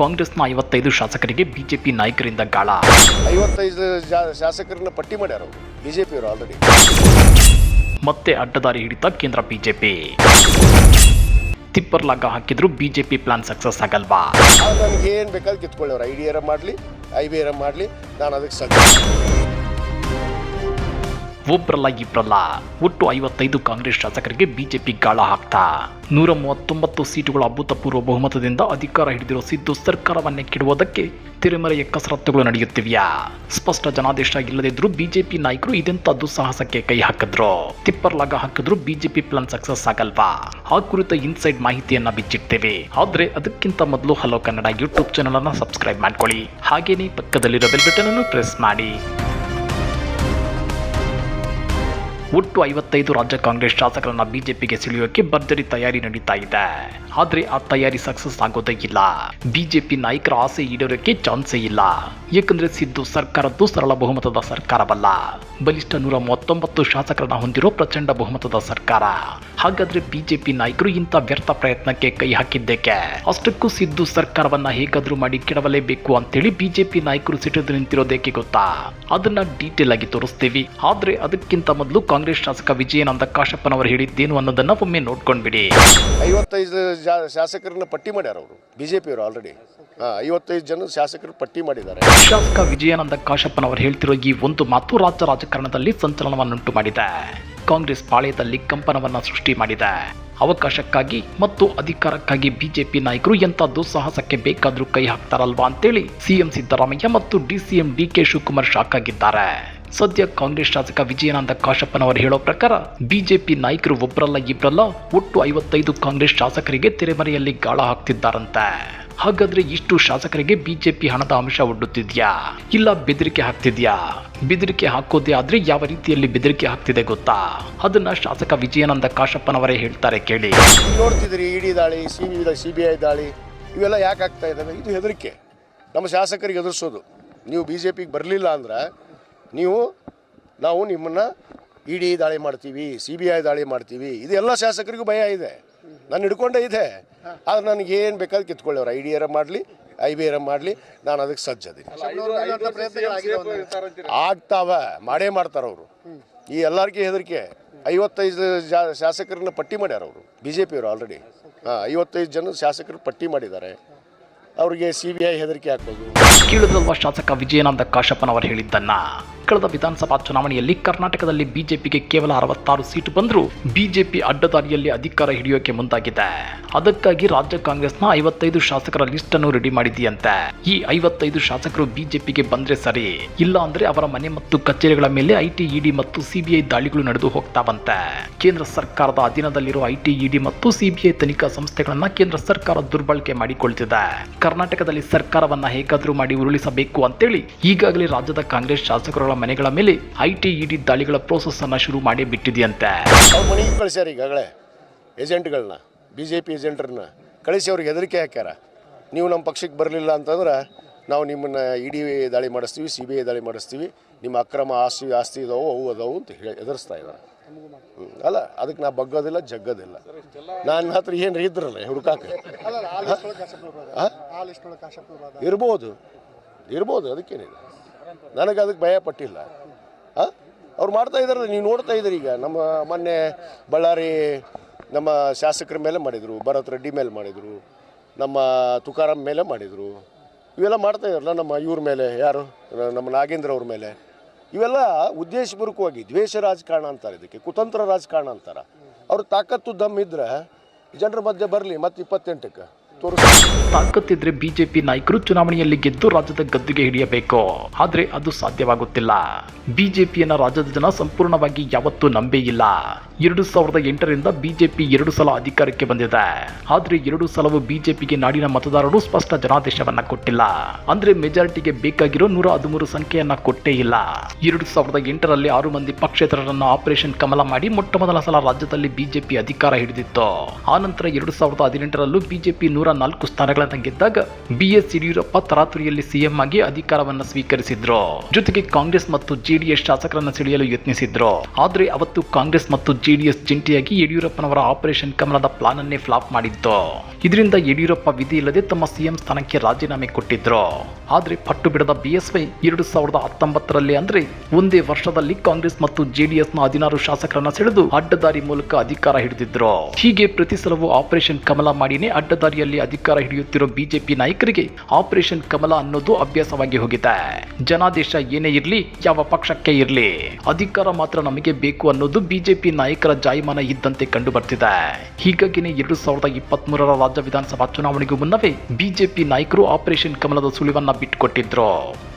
ಕಾಂಗ್ರೆಸ್ನ 55 ಶಾಸಕರಿಗೆ ಬಿಜೆಪಿ ನಾಯಕರಿಂದ ಗಾಳ. 55 ಶಾಸಕರನ್ನ ಪಟ್ಟಿ ಮಾಡ್ಯಾರ ಅವರು ಬಿಜೆಪಿಯವರು ಆಲ್ರೆಡಿ. ಮತ್ತೆ ಅಡ್ಡದಾರಿ ಹಿಡಿತ ಕೇಂದ್ರ ಬಿಜೆಪಿ. ತಿಪ್ಪರ್ಲಾಗ ಹಾಕಿದ್ರು ಬಿಜೆಪಿ ಪ್ಲಾನ್ ಸಕ್ಸಸ್ ಆಗಲ್ವಾ? ನನಗೆ ಏನು ಬೇಕಾದ್ರೆ ಕಿತ್ಕೊಳ್ಳೋರು, ಐಡಿಯಾರ ಮಾಡಲಿ ಐಬಿಆರ್ ಮಾಡಲಿ, ನಾನು ಅದಕ್ಕೆ ಸಕ್ಸಸ್. ಒಬ್ರಲ್ಲ ಇಬ್ರಲ್ಲ, ಒಟ್ಟು 55 ಕಾಂಗ್ರೆಸ್ ಶಾಸಕರಿಗೆ ಬಿಜೆಪಿ ಗಾಳ ಹಾಕ್ತಾ 139 ಸೀಟುಗಳ ಅಭೂತಪೂರ್ವ ಬಹುಮತದಿಂದ ಅಧಿಕಾರ ಹಿಡಿದಿರೋ ಸಿದ್ದು ಸರ್ಕಾರವನ್ನೇ ಕೆಡುವುದಕ್ಕೆ ತೆರೆಮರೆಯ ಕಸರತ್ತುಗಳು ನಡೆಯುತ್ತಿವೆಯಾ? ಸ್ಪಷ್ಟ ಜನಾದೇಶ ಇಲ್ಲದಿದ್ರೂ ಬಿಜೆಪಿ ನಾಯಕರು ಇದೆಂತ ದುಸ್ಸಾಹಸಕ್ಕೆ ಕೈ ಹಾಕಿದ್ರು. ತಿಪ್ಪರ್ಲಾಗ ಹಾಕಿದ್ರು ಬಿಜೆಪಿ ಪ್ಲಾನ್ ಸಕ್ಸಸ್ ಆಗಲ್ವಾ? ಆ ಕುರಿತ ಇನ್ಸೈಡ್ ಮಾಹಿತಿಯನ್ನ ಬಿಚ್ಚಿಡ್ತೇವೆ. ಆದ್ರೆ ಅದಕ್ಕಿಂತ ಮೊದಲು ಹಲೋ ಕನ್ನಡ ಯೂಟ್ಯೂಬ್ ಚಾನಲ್ ಅನ್ನ ಸಬ್ಸ್ಕ್ರೈಬ್ ಮಾಡ್ಕೊಳ್ಳಿ. ಹಾಗೇನೇ ಪಕ್ಕದಲ್ಲಿರೋ ಬೆಲ್ ಬಟನ್ ಅನ್ನು ಪ್ರೆಸ್ ಮಾಡಿ. ಒಟ್ಟು 55 ರಾಜ್ಯ ಕಾಂಗ್ರೆಸ್ ಶಾಸಕರನ್ನ ಬಿಜೆಪಿಗೆ ಸೆಳೆಯೋಕೆ ಭರ್ಜರಿ ತಯಾರಿ ನಡೀತಾ ಇದೆ. ಆದ್ರೆ ಆ ತಯಾರಿ ಸಕ್ಸಸ್ ಆಗೋದೇ ಇಲ್ಲ. ಬಿಜೆಪಿ ನಾಯಕರ ಆಸೆ ಈಡೇರೋಕೆ ಚಾನ್ಸೇ ಇಲ್ಲ. ಯಾಕಂದ್ರೆ ಸಿದ್ದು ಸರ್ಕಾರದ್ದು ಸರಳ ಬಹುಮತದ ಸರ್ಕಾರವಲ್ಲ, ಬಲಿಷ್ಠ 139 ಶಾಸಕರನ್ನ ಹೊಂದಿರೋ ಪ್ರಚಂಡ ಬಹುಮತದ ಸರ್ಕಾರ. ಹಾಗಾದ್ರೆ ಬಿಜೆಪಿ ನಾಯಕರು ಇಂಥ ವ್ಯರ್ಥ ಪ್ರಯತ್ನಕ್ಕೆ ಕೈ ಹಾಕಿದ್ದೇಕೆ? ಅಷ್ಟಕ್ಕೂ ಸಿದ್ದು ಸರ್ಕಾರವನ್ನ ಹೇಗಾದ್ರೂ ಮಾಡಿ ಕೆಡವಲೇಬೇಕು ಅಂತೇಳಿ ಬಿಜೆಪಿ ನಾಯಕರು ಸಿಟ್ಟಿದ್ದು ನಿಂತಿರೋದೇಕೆ ಗೊತ್ತಾ? ಅದನ್ನ ಡೀಟೇಲ್ ಆಗಿ ತೋರಿಸ್ತೀವಿ. ಆದ್ರೆ ಅದಕ್ಕಿಂತ ಮೊದಲು ಕಾಂಗ್ರೆಸ್ ಶಾಸಕ ವಿಜಯಾನಂದ ಕಾಶಪ್ಪನವರು ಹೇಳಿದ್ದೇನು ಅನ್ನೋದನ್ನ ಒಮ್ಮೆ ನೋಡ್ಕೊಂಡ್ಬಿಡಿ. 55 ಶಾಸಕರನ್ನ ಪಟ್ಟಿ ಮಾಡ್ಯಾರ ಅವರು ಬಿಜೆಪಿಯವರು ಆಲ್ರೆಡಿ. 55 ಜನ ಶಾಸಕರು ಪಟ್ಟಿ ಮಾಡಿದ್ದಾರೆ. ಶಾಸಕ ವಿಜಯಾನಂದ ಕಾಶಪ್ಪನವರು ಹೇಳ್ತಿರೋ ಈ ಒಂದು ಮಾತು ರಾಜ್ಯ ರಾಜಕಾರಣದಲ್ಲಿ ಸಂಚಲನವನ್ನುಂಟು ಮಾಡಿದೆ. ಕಾಂಗ್ರೆಸ್ ಪಾಳೆಯದಲ್ಲಿ ಕಂಪನವನ್ನ ಸೃಷ್ಟಿ ಮಾಡಿದೆ. ಅವಕಾಶಕ್ಕಾಗಿ ಮತ್ತು ಅಧಿಕಾರಕ್ಕಾಗಿ ಬಿಜೆಪಿ ನಾಯಕರು ಎಂಥ ದುಸ್ಸಾಹಸಕ್ಕೆ ಬೇಕಾದ್ರೂ ಕೈ ಹಾಕ್ತಾರಲ್ವಾ ಅಂತೇಳಿ ಸಿಎಂ ಸಿದ್ದರಾಮಯ್ಯ ಮತ್ತು ಡಿಸಿಎಂ ಡಿಕೆ ಶಿವಕುಮಾರ್ ಶಾಕ್ ಆಗಿದ್ದಾರೆ. ಸದ್ಯ ಕಾಂಗ್ರೆಸ್ ಶಾಸಕ ವಿಜಯಾನಂದ ಕಾಶಪ್ಪನವರು ಹೇಳೋ ಪ್ರಕಾರ ಬಿಜೆಪಿ ನಾಯಕರು ಒಬ್ಬರಲ್ಲ ಇಬ್ಬರಲ್ಲ, ಒಟ್ಟು 55 ಕಾಂಗ್ರೆಸ್ ಶಾಸಕರಿಗೆ ತೆರೆಮರೆಯಲ್ಲಿ ಗಾಳ ಹಾಕ್ತಿದ್ದಾರಂತೆ. ಹಾಗಾದ್ರೆ ಇಷ್ಟು ಶಾಸಕರಿಗೆ ಬಿಜೆಪಿ ಹಣದ ಅಂಶ ಒಡ್ಡುತ್ತಿದ್ಯಾ, ಇಲ್ಲ ಬೆದರಿಕೆ ಹಾಕ್ತಿದ್ಯಾ? ಬೆದರಿಕೆ ಹಾಕೋದೇ ಆದ್ರೆ ಯಾವ ರೀತಿಯಲ್ಲಿ ಬೆದರಿಕೆ ಹಾಕ್ತಿದೆ ಗೊತ್ತಾ? ಅದನ್ನ ಶಾಸಕ ವಿಜಯಾನಂದ ಕಾಶಪ್ಪನವರೇ ಹೇಳ್ತಾರೆ, ಕೇಳಿ. ನೋಡ್ತಿದ್ರಿ ಇಡಿ ದಾಳಿ, ಸಿಬಿಐ ದಾಳಿ, ಇವೆಲ್ಲ ಯಾಕೆ ಆಗ್ತಾ ಇದ್ದಾವೆ? ಇದು ಹೆದರಿಕೆ, ನಮ್ಮ ಶಾಸಕರಿಗೆ ಎದುರಿಸೋದು. ನೀವು ಬಿಜೆಪಿಗೆ ಬರಲಿಲ್ಲ ಅಂದ್ರೆ ನಾವು ನಿಮ್ಮನ್ನು ಇಡಿ ದಾಳಿ ಮಾಡ್ತೀವಿ, ಸಿಬಿಐ ದಾಳಿ ಮಾಡ್ತೀವಿ, ಇದು ಎಲ್ಲ ಶಾಸಕರಿಗೂ ಭಯ ಇದೆ. ನಾನು ಹಿಡ್ಕೊಂಡೇ ಇದೆ. ಆದ್ರೆ ನನಗೇನು ಬೇಕಾದ್ರೆ ಕಿತ್ಕೊಳ್ಳೋರು, ಐಡಿಯಾರ ಮಾಡಲಿ ಐಬಿಆರ್ ಮಾಡಲಿ, ನಾನು ಅದಕ್ಕೆ ಸಜ್ಜದೆ. ಆಗ್ತಾವ, ಮಾಡೇ ಮಾಡ್ತಾರೆ ಅವರು. ಈ ಎಲ್ಲರಿಗೂ ಹೆದರಿಕೆ. 55 ಶಾಸಕರನ್ನ ಪಟ್ಟಿ ಮಾಡ್ಯಾರ ಅವರು ಬಿಜೆಪಿಯವರು ಆಲ್ರೆಡಿ. 55 ಜನ ಶಾಸಕರು ಪಟ್ಟಿ ಮಾಡಿದ್ದಾರೆ. ಅವ್ರಿಗೆ ಸಿಬಿಐ ಹೆದರಿಕೆ ಹಾಕೋದು. ಕೇಳಿದ್ರಲ್ವಾ ಶಾಸಕ ವಿಜಯಾನಂದ ಕಾಶಪ್ಪನವರು ಹೇಳಿದ್ದನ್ನ? ಕಳೆದ ವಿಧಾನಸಭಾ ಚುನಾವಣೆಯಲ್ಲಿ ಕರ್ನಾಟಕದಲ್ಲಿ ಬಿಜೆಪಿಗೆ ಕೇವಲ 66 ಸೀಟು ಬಂದರೂ ಬಿಜೆಪಿ ಅಡ್ಡದಾರಿಯಲ್ಲಿ ಅಧಿಕಾರ ಹಿಡಿಯೋಕೆ ಮುಂದಾಗಿದೆ. ಅದಕ್ಕಾಗಿ ರಾಜ್ಯ ಕಾಂಗ್ರೆಸ್ನ 55 ಶಾಸಕರ ಲಿಸ್ಟ್ ಅನ್ನು ರೆಡಿ ಮಾಡಿದೆಯಂತೆ. ಈ 55 ಶಾಸಕರು ಬಿಜೆಪಿಗೆ ಬಂದ್ರೆ ಸರಿ, ಇಲ್ಲ ಅಂದ್ರೆ ಅವರ ಮನೆ ಮತ್ತು ಕಚೇರಿಗಳ ಮೇಲೆ ಐಟಿ, ಇಡಿ ಮತ್ತು ಸಿಬಿಐ ದಾಳಿಗಳು ನಡೆದು ಹೋಗ್ತಾವಂತೆ. ಕೇಂದ್ರ ಸರ್ಕಾರದ ಅಧೀನದಲ್ಲಿರುವ ಐಟಿ, ಇಡಿ ಮತ್ತು ಸಿಬಿಐ ತನಿಖಾ ಸಂಸ್ಥೆಗಳನ್ನ ಕೇಂದ್ರ ಸರ್ಕಾರ ದುರ್ಬಳಕೆ ಮಾಡಿಕೊಳ್ತಿದೆ. ಕರ್ನಾಟಕದಲ್ಲಿ ಸರ್ಕಾರವನ್ನ ಹೇಗಾದ್ರೂ ಮಾಡಿ ಉರುಳಿಸಬೇಕು ಅಂತೇಳಿ ಈಗಾಗಲೇ ರಾಜ್ಯದ ಕಾಂಗ್ರೆಸ್ ಶಾಸಕರ ಮನೆಗಳ ಮೇಲೆ ಐಟಿ, ಇಡಿ ದಾಳಿಗಳ ಪ್ರೋಸೆಸ್ ಅನ್ನ ಶುರು ಮಾಡಿ ಬಿಟ್ಟಿದೆಯಂತೆ. ಅವ್ರ ಮನೆಗೆ ಕಳಿಸ್ಯಾರ ಈಗಾಗಲೇ ಏಜೆಂಟ್ಗಳನ್ನ, ಬಿಜೆಪಿ ಏಜೆಂಟ್ರನ್ನ ಕಳಿಸಿ ಅವ್ರಿಗೆ ಹೆದರಿಕೆ ಹಾಕ್ಯಾರ. ನೀವು ನಮ್ಮ ಪಕ್ಷಕ್ಕೆ ಬರಲಿಲ್ಲ ಅಂತಂದ್ರೆ ನಾವು ನಿಮ್ಮನ್ನು ಇಡಿ ದಾಳಿ ಮಾಡಿಸ್ತೀವಿ, ಸಿಬಿಐ ದಾಳಿ ಮಾಡಿಸ್ತೀವಿ, ನಿಮ್ಮ ಅಕ್ರಮ ಆಸ್ತಿ ಇದಾವು, ಅವು ಅದಾವು ಅಂತ ಹೇಳಿ ಎದುರಿಸ್ತಾ ಇದ್ದಾರೆ. ಅಲ್ಲ, ಅದಕ್ಕೆ ನಾ ಬಗ್ಗೋದಿಲ್ಲ, ಜಗ್ಗೋದಿಲ್ಲ. ನನ್ನ ಹತ್ರ ಏನು ಇದ್ರಲ್ಲ ಹುಡುಕಾಕ ಇರ್ಬೋದು, ಅದಕ್ಕೇನಿಲ್ಲ. ನನಗೆ ಅದಕ್ಕೆ ಭಯ ಪಟ್ಟಿಲ್ಲ. ಅವ್ರು ಮಾಡ್ತಾ ಇದ್ದಾರೆ, ನೀವು ನೋಡ್ತಾ ಇದ್ದೀರಿ. ಈಗ ನಮ್ಮ ಮೊನ್ನೆ ಬಳ್ಳಾರಿ ನಮ್ಮ ಶಾಸಕರ ಮೇಲೆ ಮಾಡಿದರು, ಭರತ್ ರೆಡ್ಡಿ ಮೇಲೆ ಮಾಡಿದರು, ನಮ್ಮ ತುಕಾರಾಮ್ ಮೇಲೆ ಮಾಡಿದರು. ಇವೆಲ್ಲ ಮಾಡ್ತಾ ಇದ್ದಾರಲ್ಲ, ನಮ್ಮ ಇವ್ರ ಮೇಲೆ, ಯಾರು ನಮ್ಮ ನಾಗೇಂದ್ರ ಅವ್ರ ಮೇಲೆ. ಇವೆಲ್ಲ ಉದ್ದೇಶಪೂರ್ವಕವಾಗಿ ದ್ವೇಷ ರಾಜಕಾರಣ ಅಂತಾರೆ, ಇದಕ್ಕೆ ಕುತಂತ್ರ ರಾಜಕಾರಣ ಅಂತಾರೆ. ಅವ್ರ ತಾಕತ್ತು ದಮ್ ಇದ್ರೆ ಜನರ ಮಧ್ಯೆ ಬರಲಿ, ಮತ್ತು 28ಕ್ಕೆ ತಾಕತ್ತಿದ್ರೆ ಬಿಜೆಪಿ ನಾಯಕರು ಚುನಾವಣೆಯಲ್ಲಿ ಗೆದ್ದು ರಾಜ್ಯದ ಗದ್ದುಗೆ ಹಿಡಿಯಬೇಕು. ಆದ್ರೆ ಅದು ಸಾಧ್ಯವಾಗುತ್ತಿಲ್ಲ. ಬಿಜೆಪಿಯನ್ನ ರಾಜ್ಯದ ಜನ ಸಂಪೂರ್ಣವಾಗಿ ಯಾವತ್ತೂ ನಂಬೇ ಇಲ್ಲ. 2008ರಿಂದ ಬಿಜೆಪಿ 2 ಸಲ ಅಧಿಕಾರಕ್ಕೆ ಬಂದಿದೆ. ಆದ್ರೆ 2 ಸಲವೂ ಬಿಜೆಪಿಗೆ ನಾಡಿನ ಮತದಾರರು ಸ್ಪಷ್ಟ ಜನಾದೇಶವನ್ನ ಕೊಟ್ಟಿಲ್ಲ. ಅಂದ್ರೆ ಮೆಜಾರಿಟಿಗೆ ಬೇಕಾಗಿರೋ 113 ಸಂಖ್ಯೆಯನ್ನ ಕೊಟ್ಟೇ ಇಲ್ಲ. 2008ರಲ್ಲಿ 6 ಮಂದಿ ಪಕ್ಷೇತರರನ್ನ ಆಪರೇಷನ್ ಕಮಲ ಮಾಡಿ ಮೊಟ್ಟ ಮೊದಲ ಸಲ ರಾಜ್ಯದಲ್ಲಿ ಬಿಜೆಪಿ ಅಧಿಕಾರ ಹಿಡಿದಿತ್ತು. ಆನಂತರ 2018ರಲ್ಲೂ ಬಿಜೆಪಿ 104 ಸ್ಥಾನಗಳನ್ನು ಗೆದ್ದಾಗ ಬಿಎಸ್ ಯಡಿಯೂರಪ್ಪ ತರಾತುರಿಯಲ್ಲಿ ಸಿಎಂ ಆಗಿ ಅಧಿಕಾರವನ್ನು ಸ್ವೀಕರಿಸಿದ್ರು. ಜೊತೆಗೆ ಕಾಂಗ್ರೆಸ್ ಮತ್ತು ಜೆಡಿಎಸ್ ಶಾಸಕರನ್ನು ಸೆಳೆಯಲು ಯತ್ನಿಸಿದ್ರು. ಆದ್ರೆ ಅವತ್ತು ಕಾಂಗ್ರೆಸ್ ಮತ್ತು ಜೆಡಿಎಸ್ ಜಂಟಿಯಾಗಿ ಯಡಿಯೂರಪ್ಪನವರ ಆಪರೇಷನ್ ಕಮಲದ ಪ್ಲಾನ್ ಅನ್ನೇ ಫ್ಲಾಪ್ ಮಾಡಿತ್ತು. ಇದರಿಂದ ಯಡಿಯೂರಪ್ಪ ವಿಧಿ ಇಲ್ಲದೆ ತಮ್ಮ ಸಿಎಂ ಸ್ಥಾನಕ್ಕೆ ರಾಜೀನಾಮೆ ಕೊಟ್ಟಿದ್ರು. ಆದರೆ ಪಟ್ಟು ಬಿಡದ ಬಿಎಸ್ವೈ 2019ರಲ್ಲಿ ಅಂದ್ರೆ ಒಂದೇ ವರ್ಷದಲ್ಲಿ ಕಾಂಗ್ರೆಸ್ ಮತ್ತು ಜೆಡಿಎಸ್ನ 16 ಶಾಸಕರನ್ನ ಸೆಳೆದು ಅಡ್ಡದಾರಿ ಮೂಲಕ ಅಧಿಕಾರ ಹಿಡಿದಿದ್ರು. ಹೀಗೆ ಪ್ರತಿ ಸಲವೂ ಆಪರೇಷನ್ ಕಮಲ ಮಾಡಿನೇ ಅಡ್ಡದಾರಿಯಲ್ಲಿ ಅಧಿಕಾರ ಹಿಡಿಯುತ್ತಿರೋ ಬಿಜೆಪಿ ನಾಯಕರಿಗೆ ಆಪರೇಷನ್ ಕಮಲ ಅನ್ನೋದು ಅಭ್ಯಾಸವಾಗಿ ಹೋಗಿದೆ. ಜನಾದೇಶ ಏನೇ ಇರ್ಲಿ, ಯಾವ ಪಕ್ಷಕ್ಕೆ ಇರ್ಲಿ, ಅಧಿಕಾರ ಮಾತ್ರ ನಮಗೆ ಬೇಕು ಅನ್ನೋದು ಬಿಜೆಪಿ ನಾಯಕರ ಜಾಯಮಾನ ಇದ್ದಂತೆ ಕಂಡು ಬರ್ತಿದೆ. ಹೀಗಾಗಿನೇ 2023ರ ರಾಜ್ಯ ವಿಧಾನಸಭಾ ಚುನಾವಣೆಗೂ ಮುನ್ನವೇ ಬಿಜೆಪಿ ನಾಯಕರು ಆಪರೇಷನ್ ಕಮಲದ ಸುಳಿವನ್ನ ಬಿಟ್ಟುಕೊಟ್ಟಿದ್ರು.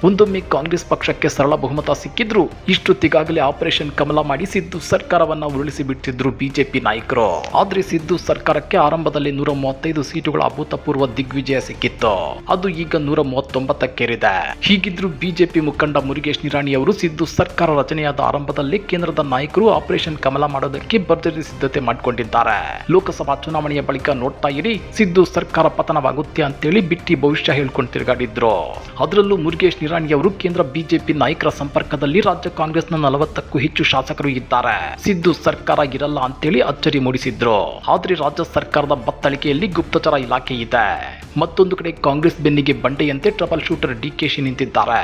ಒಂದೊಮ್ಮೆ ಕಾಂಗ್ರೆಸ್ ಪಕ್ಷಕ್ಕೆ ಸರಳ ಬಹುಮತ ಸಿಕ್ಕಿದ್ರು ಇಷ್ಟೊತ್ತಿಗಾಗಲೇ ಆಪರೇಷನ್ ಕಮಲ ಮಾಡಿ ಸಿದ್ದು ಸರ್ಕಾರವನ್ನ ಉರುಳಿಸಿ ಬಿಟ್ಟಿದ್ರು ಬಿಜೆಪಿ ನಾಯಕರು. ಆದ್ರೆ ಸಿದ್ದು ಸರ್ಕಾರಕ್ಕೆ ಆರಂಭದಲ್ಲಿ 135 ಸೀಟುಗಳ ಅಭೂತಪೂರ್ವ ದಿಗ್ವಿಜಯ ಸಿಕ್ಕಿತ್ತು. ಅದು ಈಗ 139ಕ್ಕೇರಿದೆ. ಹೀಗಿದ್ರು ಬಿಜೆಪಿ ಮುಖಂಡ ಮುರುಗೇಶ್ ನಿರಾಣಿ ಅವರು ಸಿದ್ದು ಸರ್ಕಾರ ರಚನೆಯಾದ ಆರಂಭದಲ್ಲೇ ಕೇಂದ್ರದ ನಾಯಕರು ಆಪರೇಷನ್ ಕಮಲ ಮಾಡೋದಕ್ಕೆ ಭರ್ಜರಿ ಸಿದ್ಧತೆ ಮಾಡಿಕೊಂಡಿದ್ದಾರೆ. ಲೋಕಸಭಾ ಚುನಾವಣೆಯ ಬಳಿಕ ನೋಡ್ತಾ ಇರಿ, ಸಿದ್ದು ಸರ್ಕಾರ ಪತನವಾಗುತ್ತೆ ಅಂತೇಳಿ ಬಿಟ್ಟಿ ಭವಿಷ್ಯ ಹೇಳ್ಕೊಂಡು ತಿರುಗಾಡಿದ್ರು. ಅದರಲ್ಲೂ ಮುರುಗೇಶ್ ನಿರಾಣಿ ಅವರು ಕೇಂದ್ರ ಬಿಜೆಪಿ ನಾಯಕರ ಸಂಪರ್ಕದಲ್ಲಿ ರಾಜ್ಯ ಕಾಂಗ್ರೆಸ್ನ 40ಕ್ಕೂ ಹೆಚ್ಚು ಶಾಸಕರು ಇದ್ದಾರೆ. ಸಿದ್ದು ಸರ್ಕಾರ ಇರಲ್ಲ ಅಂತೇಳಿ ಅಚ್ಚರಿ ಮೂಡಿಸಿದ್ರು. ಆದ್ರೆ ರಾಜ್ಯ ಸರ್ಕಾರದ ಬತ್ತಳಿಕೆಯಲ್ಲಿ ಗುಪ್ತಚರ ಇಲಾಖೆ ಇದೆ. ಮತ್ತೊಂದು ಕಡೆ ಕಾಂಗ್ರೆಸ್ ಬೆನ್ನಿಗೆ ಬಂಡೆಯಂತೆ ಟ್ರಬಲ್ ಶೂಟರ್ ಡಿಕೆಶಿ ನಿಂತಿದ್ದಾರೆ.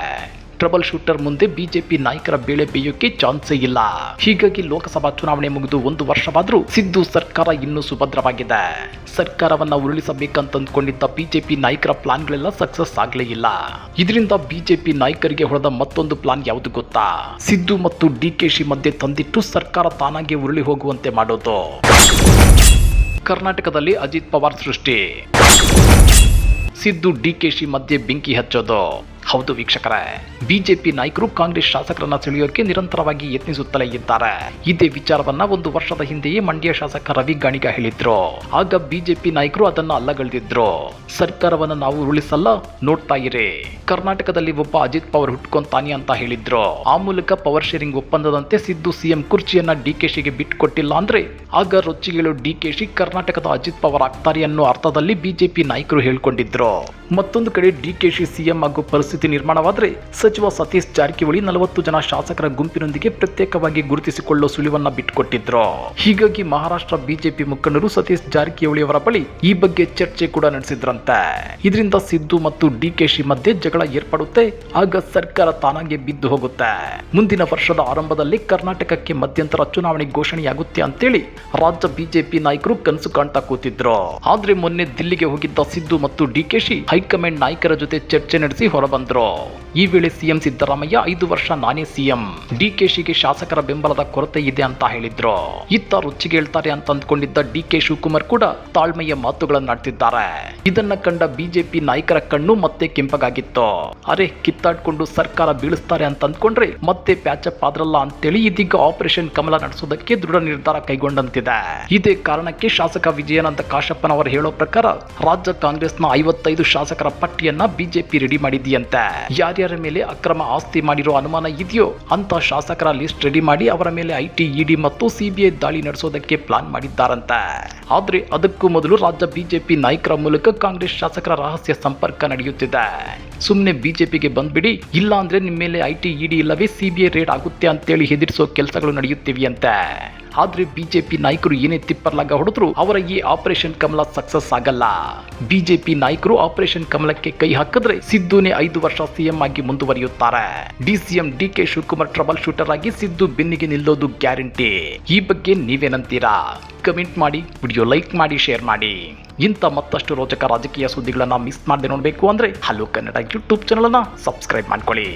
ಟ್ರಬಲ್ ಶೂಟರ್ ಮುಂದೆ ಬಿಜೆಪಿ ನಾಯಕರ ಬೇಳೆ ಬೇಯೋಕೆ ಚಾನ್ಸೇ ಇಲ್ಲ. ಹೀಗಾಗಿ ಲೋಕಸಭಾ ಚುನಾವಣೆ ಮುಗಿದು 1 ವರ್ಷವಾದ್ರೂ ಸಿದ್ದು ಸರ್ಕಾರ ಇನ್ನೂ ಸುಭದ್ರವಾಗಿದೆ. ಸರ್ಕಾರವನ್ನ ಉರುಳಿಸಬೇಕಂತಂದ್ಕೊಂಡಿದ್ದ ಬಿಜೆಪಿ ನಾಯಕರ ಪ್ಲಾನ್ಗಳೆಲ್ಲ ಸಕ್ಸಸ್ ಆಗಲೇ ಇಲ್ಲ. ಇದರಿಂದ ಬಿಜೆಪಿ ನಾಯಕರಿಗೆ ಹೊಡೆದ ಮತ್ತೊಂದು ಪ್ಲಾನ್ ಯಾವುದು ಗೊತ್ತಾ? ಸಿದ್ದು ಮತ್ತು ಡಿಕೆಶಿ ಮಧ್ಯೆ ತಂದಿಟ್ಟು ಸರ್ಕಾರ ತಾನಾಗೆ ಉರುಳಿ ಹೋಗುವಂತೆ ಮಾಡೋದು. ಕರ್ನಾಟಕದಲ್ಲಿ ಅಜಿತ್ ಪವಾರ್ ಸೃಷ್ಟಿ, ಸಿದ್ದು ಡಿಕೆಶಿ ಮಧ್ಯೆ ಬೆಂಕಿ ಹಚ್ಚೋದು. ಹೌದು ವೀಕ್ಷಕರೇ, ಬಿಜೆಪಿ ನಾಯಕರು ಕಾಂಗ್ರೆಸ್ ಶಾಸಕರನ್ನ ಸೆಳೆಯೋಕೆ ನಿರಂತರವಾಗಿ ಯತ್ನಿಸುತ್ತಲೇ ಇದ್ದಾರೆ. ಇದೇ ವಿಚಾರವನ್ನ 1 ವರ್ಷದ ಹಿಂದೆಯೇ ಮಂಡ್ಯ ಶಾಸಕ ರವಿ ಗಾಣಿಗ ಹೇಳಿದ್ರು. ಆಗ ಬಿಜೆಪಿ ನಾಯಕರು ಅದನ್ನ ಅಲ್ಲಗಳೆದಿದ್ರು. ಸರ್ಕಾರವನ್ನ ನಾವು ಉರುಳಿಸಲ್ಲ, ನೋಡ್ತಾ ಇರಿ, ಕರ್ನಾಟಕದಲ್ಲಿ ಒಬ್ಬ ಅಜಿತ್ ಪವಾರ್ ಹುಟ್ಕೊಂತಾನೆ ಅಂತ ಹೇಳಿದ್ರು. ಆ ಮೂಲಕ ಪವರ್ ಶೇರಿಂಗ್ ಒಪ್ಪಂದದಂತೆ ಸಿದ್ದು ಸಿಎಂ ಕುರ್ಚಿಯನ್ನ ಡಿಕೆಶಿಗೆ ಬಿಟ್ಟುಕೊಟ್ಟಿಲ್ಲ ಅಂದ್ರೆ ಆಗ ರೊಚ್ಚಿಗೇಳು ಡಿಕೆಶಿ ಕರ್ನಾಟಕದ ಅಜಿತ್ ಪವಾರ್ ಆಗ್ತಾರೆ ಅನ್ನೋ ಅರ್ಥದಲ್ಲಿ ಬಿಜೆಪಿ ನಾಯಕರು ಹೇಳ್ಕೊಂಡಿದ್ರು. ಮತ್ತೊಂದು ಕಡೆ ಡಿಕೆಶಿ ಸಿಎಂ ಆಗೋ ಪರಿಸ್ಥಿತಿ ನಿರ್ಮಾಣವಾದರೆ ಸಚಿವ ಸತೀಶ್ ಜಾರಕಿಹೊಳಿ 40 ಜನ ಶಾಸಕರ ಗುಂಪಿನೊಂದಿಗೆ ಪ್ರತ್ಯೇಕವಾಗಿ ಗುರುತಿಸಿಕೊಳ್ಳೋ ಸುಳಿವನ್ನ ಬಿಟ್ಟುಕೊಟ್ಟಿದ್ರು. ಹೀಗಾಗಿ ಮಹಾರಾಷ್ಟ್ರ ಬಿಜೆಪಿ ಮುಖಂಡರು ಸತೀಶ್ ಜಾರಕಿಹೊಳಿ ಅವರ ಬಳಿ ಈ ಬಗ್ಗೆ ಚರ್ಚೆ ಕೂಡ ನಡೆಸಿದ್ರಂತೆ. ಇದರಿಂದ ಸಿದ್ದು ಮತ್ತು ಡಿಕೆಶಿ ಮಧ್ಯೆ ಜಗಳ ಏರ್ಪಡುತ್ತೆ. ಆಗ ಸರ್ಕಾರ ತಾನಾಗೆ ಬಿದ್ದು ಹೋಗುತ್ತೆ. ಮುಂದಿನ ವರ್ಷದ ಆರಂಭದಲ್ಲಿ ಕರ್ನಾಟಕಕ್ಕೆ ಮಧ್ಯಂತರ ಚುನಾವಣೆ ಘೋಷಣೆಯಾಗುತ್ತೆ ಅಂತೇಳಿ ರಾಜ್ಯ ಬಿಜೆಪಿ ನಾಯಕರು ಕನಸು ಕಾಣ್ತಾ ಕೂತಿದ್ರು. ಆದ್ರೆ ಮೊನ್ನೆ ದಿಲ್ಲಿಗೆ ಹೋಗಿದ್ದ ಸಿದ್ದು ಮತ್ತು ಡಿಕೆಶಿ ಹೈಕಮಾಂಡ್ ನಾಯಕರ ಜೊತೆ ಚರ್ಚೆ ನಡೆಸಿ ಹೊರಬಂದ್ರು. ಈ ವೇಳೆ ಸಿಎಂ ಸಿದ್ದರಾಮಯ್ಯ 5 ವರ್ಷ ನಾನೇ ಸಿಎಂ, ಡಿಕೆಶಿಗೆ ಶಾಸಕರ ಬೆಂಬಲದ ಕೊರತೆ ಇದೆ ಅಂತ ಹೇಳಿದ್ರು. ಇತ್ತ ರುಚಿಗೆ ಹೇಳ್ತಾರೆ ಅಂತ ಅಂದ್ಕೊಂಡಿದ್ದ ಡಿಕೆ ಶಿವಕುಮಾರ್ ಕೂಡ ತಾಳ್ಮೆಯ ಮಾತುಗಳನ್ನಾಡ್ತಿದ್ದಾರೆ. ಇದನ್ನ ಕಂಡ ಬಿಜೆಪಿ ನಾಯಕರ ಕಣ್ಣು ಮತ್ತೆ ಕೆಂಪಗಾಗಿತ್ತು. ಅರೆ, ಕಿತ್ತಾಡ್ಕೊಂಡು ಸರ್ಕಾರ ಬೀಳಿಸ್ತಾರೆ ಅಂತ ಅಂದ್ಕೊಂಡ್ರೆ ಮತ್ತೆ ಪ್ಯಾಚಪ್ ಆದ್ರಲ್ಲ ಅಂತೇಳಿ ಇದೀಗ ಆಪರೇಷನ್ ಕಮಲ ನಡೆಸೋದಕ್ಕೆ ದೃಢ ನಿರ್ಧಾರ ಕೈಗೊಂಡಂತಿದೆ. ಇದೇ ಕಾರಣಕ್ಕೆ ಶಾಸಕ ವಿಜಯಾನಂದ ಕಾಶಪ್ಪನವರು ಹೇಳೋ ಪ್ರಕಾರ ರಾಜ್ಯ ಕಾಂಗ್ರೆಸ್ನ 55 ಶಾಸಕರ ಪಟ್ಟಿಯನ್ನ ಬಿಜೆಪಿ ರೆಡಿ ಮಾಡಿದೆಯಂತೆ. ಯಾರ್ಯಾರ ಮೇಲೆ ಅಕ್ರಮ ಆಸ್ತಿ ಮಾಡಿರೋ ಅನುಮಾನ ಇದೆಯೋ ಅಂತ ಶಾಸಕರ ಲಿಸ್ಟ್ ರೆಡಿ ಮಾಡಿ ಅವರ ಮೇಲೆ ಐಟಿ, ಇಡಿ ಮತ್ತು ಸಿಬಿಐ ದಾಳಿ ನಡೆಸೋದಕ್ಕೆ ಪ್ಲಾನ್ ಮಾಡಿದ್ದಾರಂತೆ. ಆದ್ರೆ ಅದಕ್ಕೂ ಮೊದಲು ರಾಜ್ಯ ಬಿಜೆಪಿ ನಾಯಕರ ಮೂಲಕ ಕಾಂಗ್ರೆಸ್ ಶಾಸಕರ ರಹಸ್ಯ ಸಂಪರ್ಕ ನಡೆಯುತ್ತಿದೆ. ಸುಮ್ಮನೆ ಬಿಜೆಪಿಗೆ ಬಂದ್ಬಿಡಿ, ಇಲ್ಲ ಅಂದ್ರೆ ನಿಮ್ಮ ಮೇಲೆ ಐಟಿ, ಇಡಿ ಇಲ್ಲವೇ ಸಿಬಿಐ ರೇಡ್ ಆಗುತ್ತೆ ಅಂತೇಳಿ ಹೆದರಿಸೋ ಕೆಲಸಗಳು ನಡೆಯುತ್ತಿವೆಯಂತೆ. ಆದ್ರೆ ಬಿಜೆಪಿ ನಾಯಕರು ಏನೇ ತಿಪ್ಪರ್ಲಾಗ ಹೊಡೆದ್ರು ಅವರ ಈ ಆಪರೇಷನ್ ಕಮಲ ಸಕ್ಸಸ್ ಆಗಲ್ಲ. ಬಿಜೆಪಿ ನಾಯಕರು ಆಪರೇಷನ್ ಕಮಲಕ್ಕೆ ಕೈ ಹಾಕಿದ್ರೆ ಸಿದ್ದುನೇ 5 ವರ್ಷ ಸಿಎಂ ಆಗಿ ಮುಂದುವರಿಯುತ್ತಾರೆ. DCM DK Shivakumar trouble shooter ಆಗಿ ಸಿದ್ದು ಬೆನ್ನಿಗೆ ನಿಲ್ಲೋದು ಗ್ಯಾರಂಟಿ. ಈ ಬಗ್ಗೆ ನೀವೇನಂತೀರಾ? ಕಮೆಂಟ್ ಮಾಡಿ, ವಿಡಿಯೋ ಲೈಕ್ ಮಾಡಿ, ಶೇರ್ ಮಾಡಿ. ಇಂಥ ಮತ್ತಷ್ಟು ರೋಚಕ ರಾಜಕೀಯ ಸುದ್ದಿಗಳನ್ನ ಮಿಸ್ ಮಾಡದೆ ನೋಡಬೇಕು ಅಂದ್ರೆ ಹಲೋ ಕನ್ನಡ ಯೂಟ್ಯೂಬ್ ಚಾನಲ್ ಅನ್ನ ಸಬ್ಸ್ಕ್ರೈಬ್ ಮಾಡ್ಕೊಳ್ಳಿ.